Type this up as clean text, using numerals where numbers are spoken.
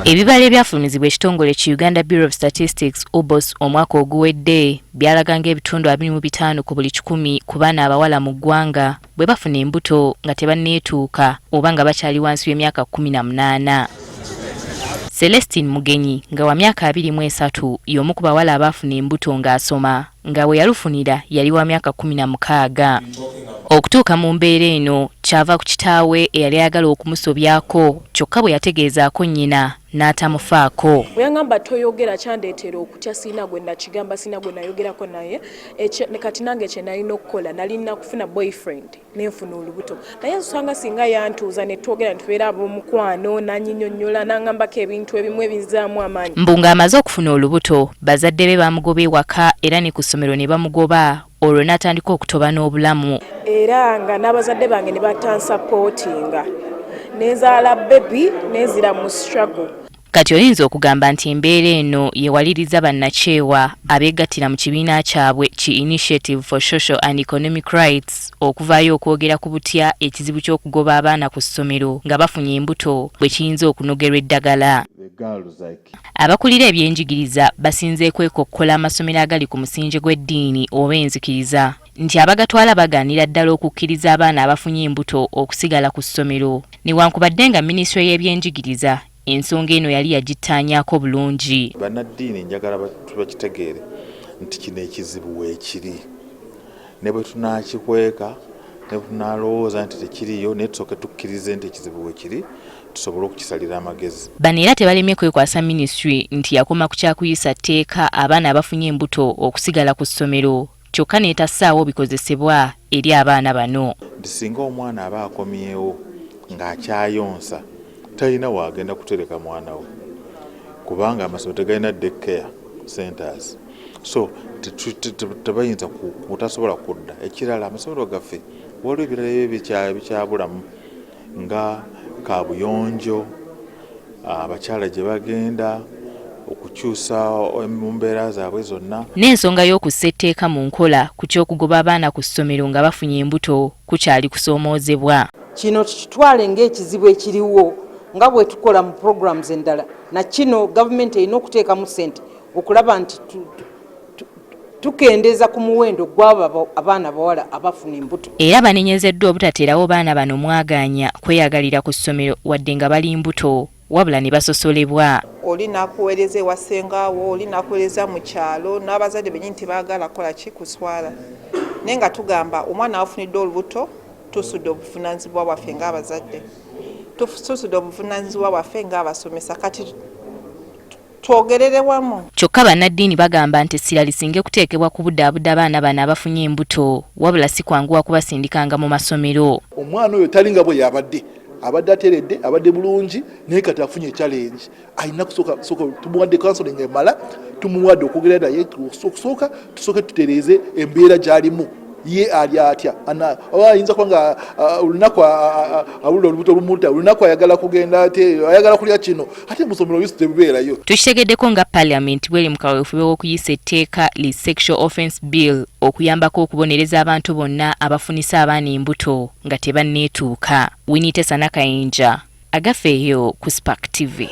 Ebibala ebyafulumizibwa ekitongole ki Uganda Bureau of Statistics UBOS omwaka oguwedde byalaga ng'ebitundu 25 ku buli 100 ku baana abawala mu ggwanga bwe bafuna embuto nga tebanneetuuka oba nga bakyali wansi w'emyaka 18. Celestine Mugenyi nga wa myaka 23 y'omu ku bawala abaafuna embuto ng'asoma nga we yalufunira yali wa myaka 16. Okutuuka mu mbeera eno kyava ku kitaawe eyali ayagala okumusobyako kyokka bwe yategeezaako nnyina n'atamufaako. Bweyangamba toyogera kyandeetera okutya siina gwe nakigamba siina gwe nayogerako naye kati nange kye nalina okukola nalina kufuna boyfriend nenfuna olubuto naye nsanga singa yantuuza ne twogera ntubeera ab'omukwano nanyinyonnyola n'angambako ebintu ebimu ebizaamu amaanyi. Mbu ng'amaze okufuna olubuto bazadde be bamugoba ewaka era ne ku ssomero ne bamugoba olwo n'atandika okutoba n'obulamu. Era nga n'abazadde bange ne batansapootinga nezaala bebi nezira mu struggle. Kati oyinza okugamba nti embeera eno yewaliriza bannakyewa abeegattira mu kibiina kyabwe ki Initiative for Social and Economic Rights okuvaayo okwogera ku butya ekizibu ky'okugoba abaana ku ssomero nga bafunye embuto bwe kiyinza okunogerwa eddagala. Abakulira ebyenjigiriza basinze kwekokkola amasomero agali ku musingi gw'eddiini oba enzikiriza nti abagatwala bagaanira ddala okukkiriza abaana abafunye embuto okusigala ku ssomero newankubadde nga minisitule y'ebyenjigiriza ensonga eno yali yagittaanyaako bulungi. Bannaddiini njagala bakitegeere nti kino ekizibu weekiri ne bwe tunaakikweka ne bwe tunaalowooza nti tekiriyo naye tusooke tukkirize nti ekizibu weekiri tusobole okukisalira amagezi. Bano era tebalemye kwekwasa minisitule nti yakoma ku kyakuyisa tteeka abaana abafunye embuto okusigala ku ssomero kyokka n'etassaawo bikozesebwa eri abaana bano. Nti singa omwana aba akomyewo ng'akyayonsa talina waagenda kutereka mwana we kubanga amasomero tegalina daycare centers so tebayinza kutasobola kudda. Ekirala amasomero gaffe waliwo ebirala bikyabulamu nga kaabuyonjo abakyala gye bagenda okukyusa mu mbeera zaabwe zonna. N'ensonga y'okussa etteeka mu nkola ku ky'okugoba abaana ku ssomero nga bafunye embuto kukyali kusoomoozebwa. Kino kitwale ng'ekizibu ekiriwo nga bwe tukola mu programs endala na kino gavumenti erina okuteekamu ssente okulaba nti tukendeeza ku muwendo gw'abo abaana bawala abafuna embuto. Era banenyezeddwa obutateerawo baana bano mwagaanya kweyagalira ku ssomero wadde nga bali mbuto wabula ne basosolebwa. Oli nakuweereza ewa ssengaawo oli nakuweereza mu kyalo n'abazadde bennyini tebaagala kola ki kuswala naye nga tugamba omwana afunidde olubuto tusudde obuvunaanyizibwa bwaffe ng'abazadde tusudde obuvunaanyizibwa bwaffe ng'abasomesa kati twogerere wamu. Kyokka bannaddiini bagamba nti essira lisinge kuteekebwa ku buddabudda abaana bano abafunye embuto wabula si kwanguwa kubasindikanga mu masomero. Omwana oyo talinga bwe yabadde abadde ateredde abadde bulungi naye kati afunye challenge alina kusooka tumuwadde counseling emala tumuwadde okwogera naye okusooka tusooke tutereeze embeera gy'alimu ye ali atya ayinza kuba nga olunaku awulira olubuto lumuta olunaku ayagala kugenda ate ayagala kulya kino ate musomero bisu tebibeerayo. Tukitegeddeko nga Parliament bweri mu kaweefube w'okuyisa etteeka li Sexual Offence Bill okuyambako okubonereza abantu bonna abafunisa abaana embuto nga tebanneetuuka. Winnie Tessa Nakayinja agafeeyo ku Spark TV.